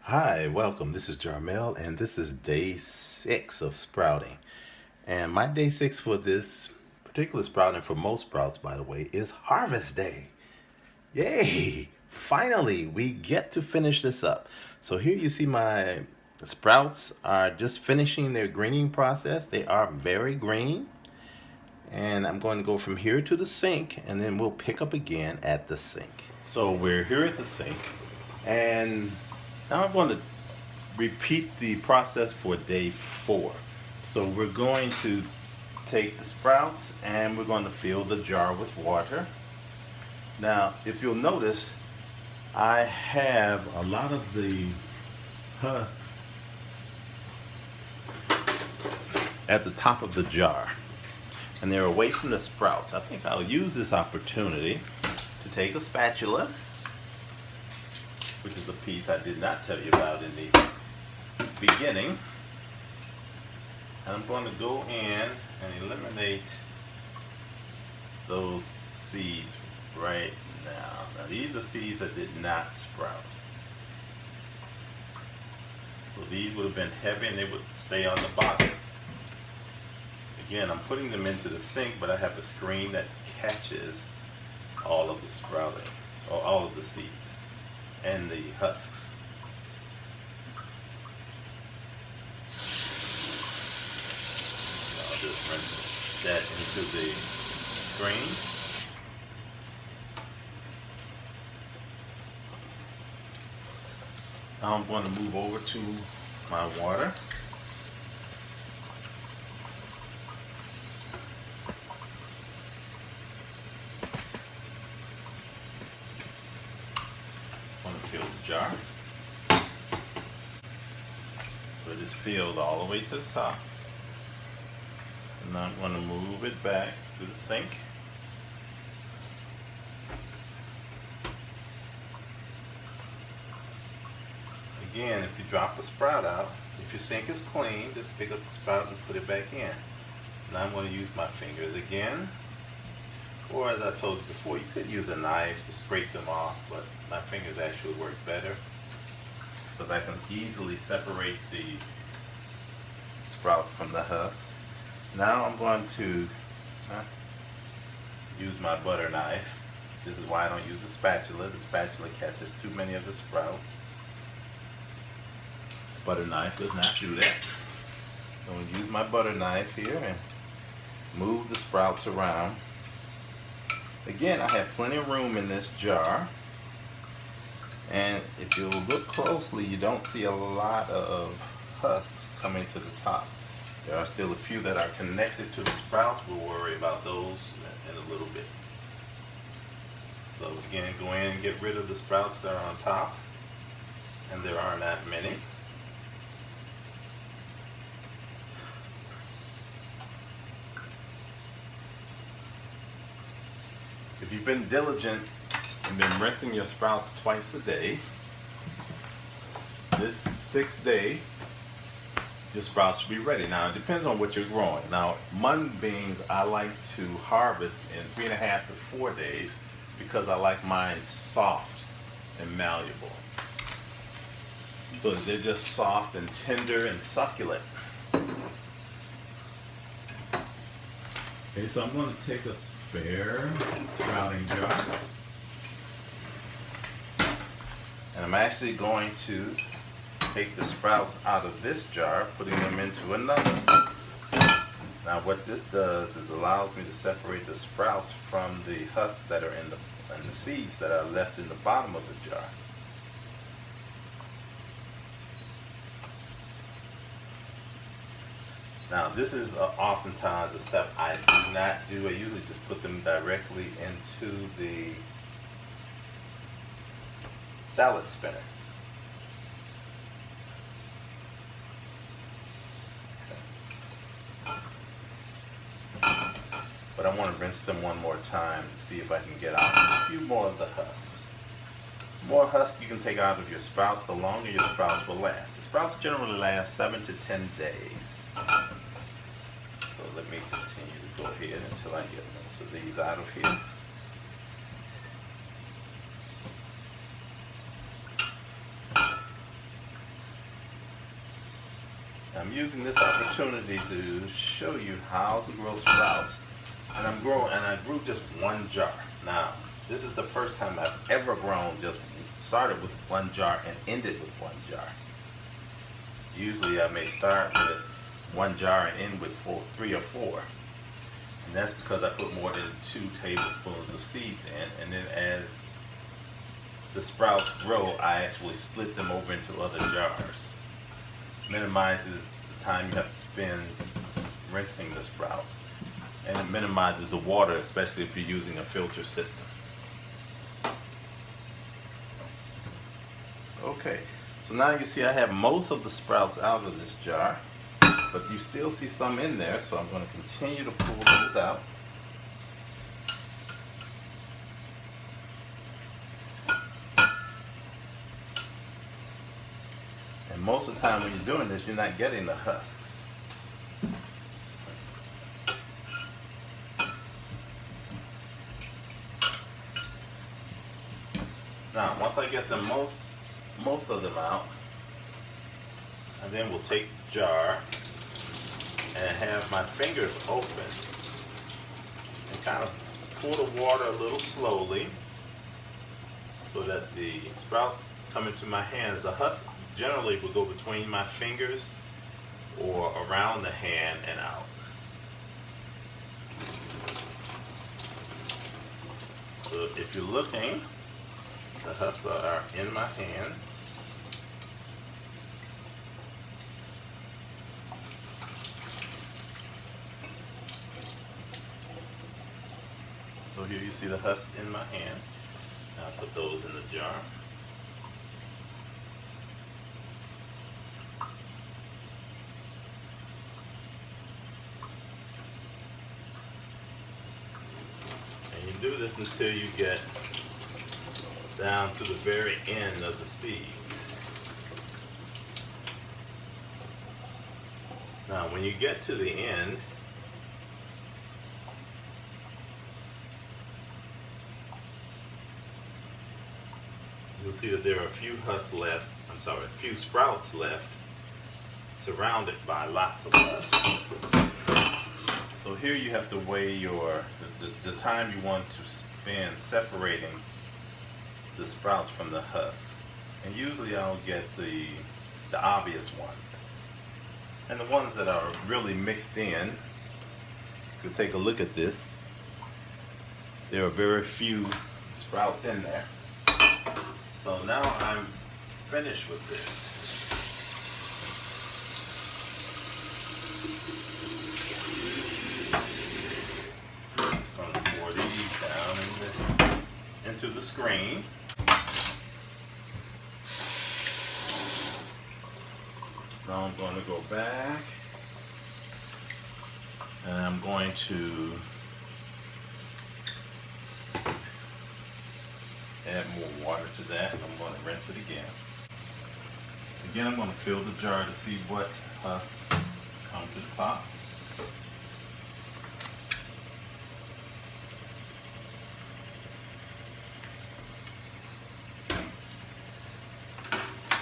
Hi, welcome. This is Jarmel, and this is day 6 of sprouting. And my day 6 for this particular sprouting, for most sprouts, by the way, is harvest day. Yay! Finally, we get to finish this up. So here you see my sprouts are just finishing their greening process. They are very green. And I'm going to go from here to the sink, and then we'll pick up again at the sink. So we're here at the sink, and now I'm going to repeat the process for day 4. So we're going to take the sprouts and we're going to fill the jar with water. Now, if you'll notice, I have a lot of the husks at the top of the jar, and they're away from the sprouts. I think I'll use this opportunity to take a spatula, which is a piece I did not tell you about in the beginning, and I'm going to go in and eliminate those seeds right now. Now these are seeds that did not sprout. So these would have been heavy and they would stay on the bottom. Again, I'm putting them into the sink, but I have a screen that catches all of the sprouting, or all of the seeds and the husks. I'll just rinse that into the screen. Now I'm going to move over to my water. I'm going to fill the jar. So it is filled all the way to the top. And now I'm going to move it back to the sink. Again, if you drop a sprout out, if your sink is clean, just pick up the sprout and put it back in. Now I'm going to use my fingers again. Or as I told you before, you could use a knife to scrape them off, but my fingers actually work better because I can easily separate the sprouts from the husks. Now I'm going to use my butter knife. This is why I don't use a spatula. The spatula catches too many of the sprouts. Butter knife does not do that. I'm going to use my butter knife here and move the sprouts around. Again, I have plenty of room in this jar, and if you look closely, you don't see a lot of husks coming to the top. There are still a few that are connected to the sprouts. We'll worry about those in a little bit. So again, go in and get rid of the sprouts that are on top, and there are not many. If you've been diligent and been rinsing your sprouts twice a day, this 6th day, your sprouts should be ready. Now, it depends on what you're growing. Now, mung beans, I like to harvest in 3.5 to 4 days because I like mine soft and malleable. So they're just soft and tender and succulent. Okay, so I'm going to take a spare sprouting jar, and I'm actually going to take the sprouts out of this jar, putting them into another. Now what this does is allows me to separate the sprouts from the husks that are in the seeds that are left in the bottom of the jar. Now this is oftentimes a step I do not do. I usually just put them directly into the salad spinner. But I want to rinse them one more time to see if I can get out a few more of the husks. The more husks you can take out of your sprouts, the longer your sprouts will last. The sprouts generally last 7 to 10 days. So let me continue to go ahead until I get most of these out of here. I'm using this opportunity to show you how to grow sprouts. And I grew just one jar. Now, this is the first time I've ever started with one jar and ended with one jar. Usually I may start with one jar and end with three or four. And that's because I put more than 2 tablespoons of seeds in. And then as the sprouts grow, I actually split them over into other jars. Minimizes the time you have to spend rinsing the sprouts. And it minimizes the water, especially if you're using a filter system. Okay, so now you see I have most of the sprouts out of this jar, but you still see some in there, so I'm going to continue to pull those out. And most of the time when you're doing this, you're not getting the husks. Now, once I get most of them out, and then we'll take the jar and have my fingers open and kind of pour the water a little slowly so that the sprouts come into my hands. The husk generally will go between my fingers or around the hand and out. So if you're looking, the husks are in my hand. So here you see the husks in my hand. Now I'll put those in the jar. And you do this until you get down to the very end of the seeds. Now when you get to the end, you'll see that there are a few sprouts left, surrounded by lots of husks. So here you have to weigh the time you want to spend separating the sprouts from the husks. And usually I'll get the obvious ones. And the ones that are really mixed in, you can take a look at this. There are very few sprouts in there. So now I'm finished with this. I'm just going to pour these down into the screen. Now I'm going to go back and I'm going to add more water to that. I'm going to rinse it again. Again, I'm going to fill the jar to see what husks come to the top.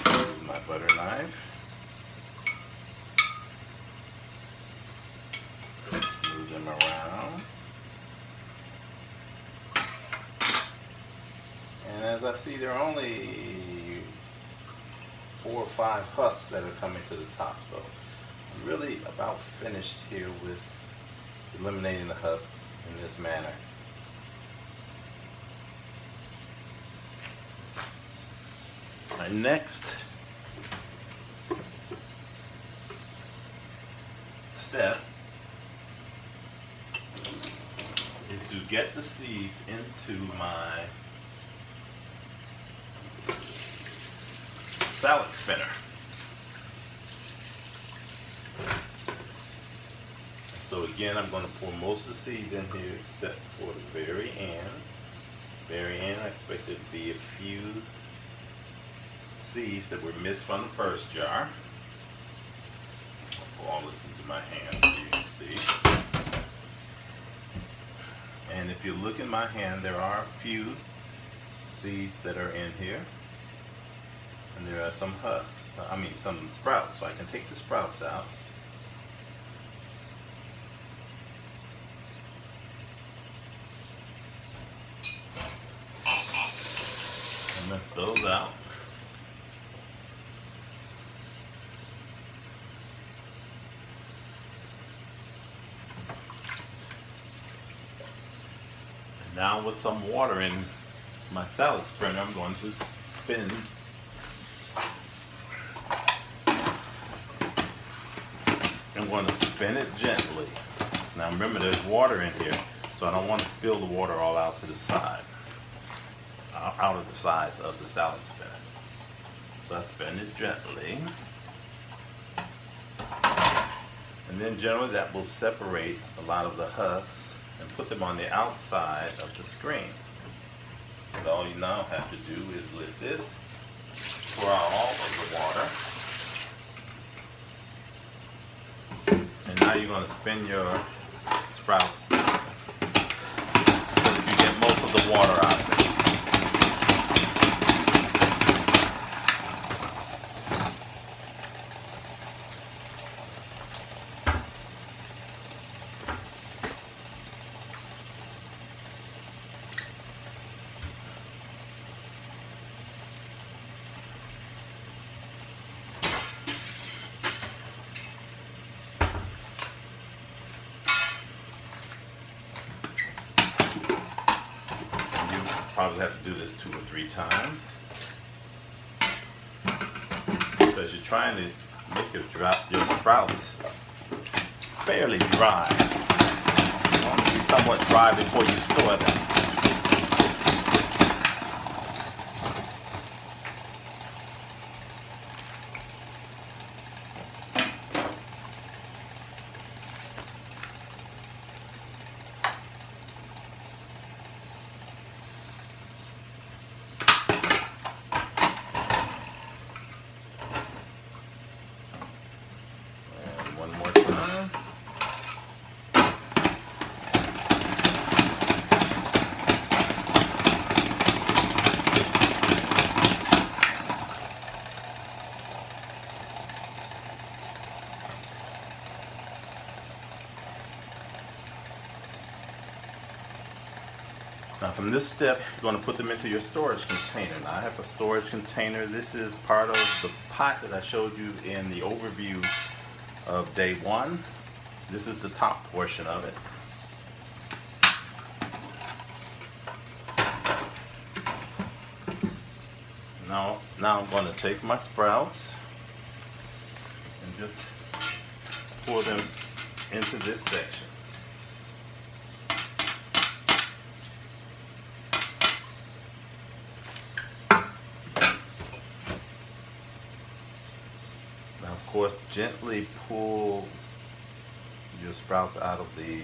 Here's my butter knife. Move them around. And as I see, there are only 4 or 5 husks that are coming to the top. So I'm really about finished here with eliminating the husks in this manner. My next step is to get the seeds into my salad spinner. So again, I'm going to pour most of the seeds in here except for the very end. Very end, I expect it to be a few seeds that were missed from the first jar. I'll pour all this into my hand so you can see. And if you look in my hand, there are a few seeds that are in here. And there are some husks, some sprouts, so I can take the sprouts out. And rinse those out. And now with some water in my salad spinner, I'm going to spin I'm going to spin it gently. Now remember, there's water in here, so I don't want to spill the water all out to the side, out of the sides of the salad spinner. So I spin it gently. And then generally that will separate a lot of the husks and put them on the outside of the screen. And all you now have to do is lift this, pour out all of the water. And now you're going to spin your sprouts so that you get most of the water out of it. Probably have to do this 2 or 3 times because you're trying to make your sprouts fairly dry. You want to be somewhat dry before you store them. One more time. Now from this step, you're going to put them into your storage container. Now I have a storage container. This is part of the pot that I showed you in the overview of day 1. This is the top portion of it. Now I'm going to take my sprouts and just pour them into this section. Now, of course, gently pull your sprouts out of the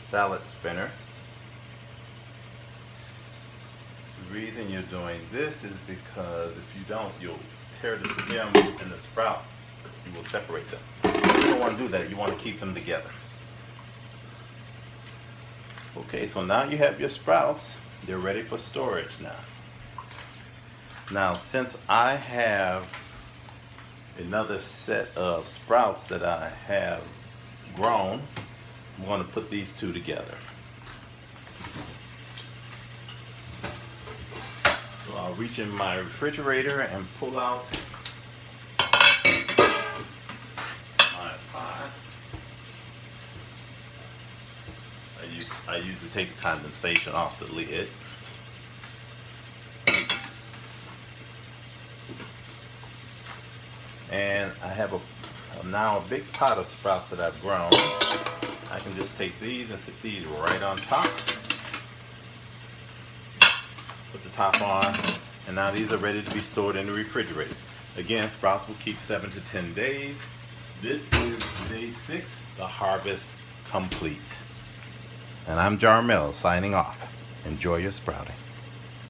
salad spinner. The reason you're doing this is because if you don't, you'll tear the stem and the sprout. You will separate them. You don't want to do that. You want to keep them together. Okay, so now you have your sprouts. They're ready for storage now. Now, since I have another set of sprouts that I have grown, I'm going to put these two together. So I'll reach in my refrigerator and pull out my pot. I usually take the condensation off the lid. And I have now a big pot of sprouts that I've grown. I can just take these and stick these right on top. Put the top on, and now these are ready to be stored in the refrigerator. Again, sprouts will keep 7 to 10 days. This is day 6, the harvest complete. And I'm Jarmel signing off. Enjoy your sprouting.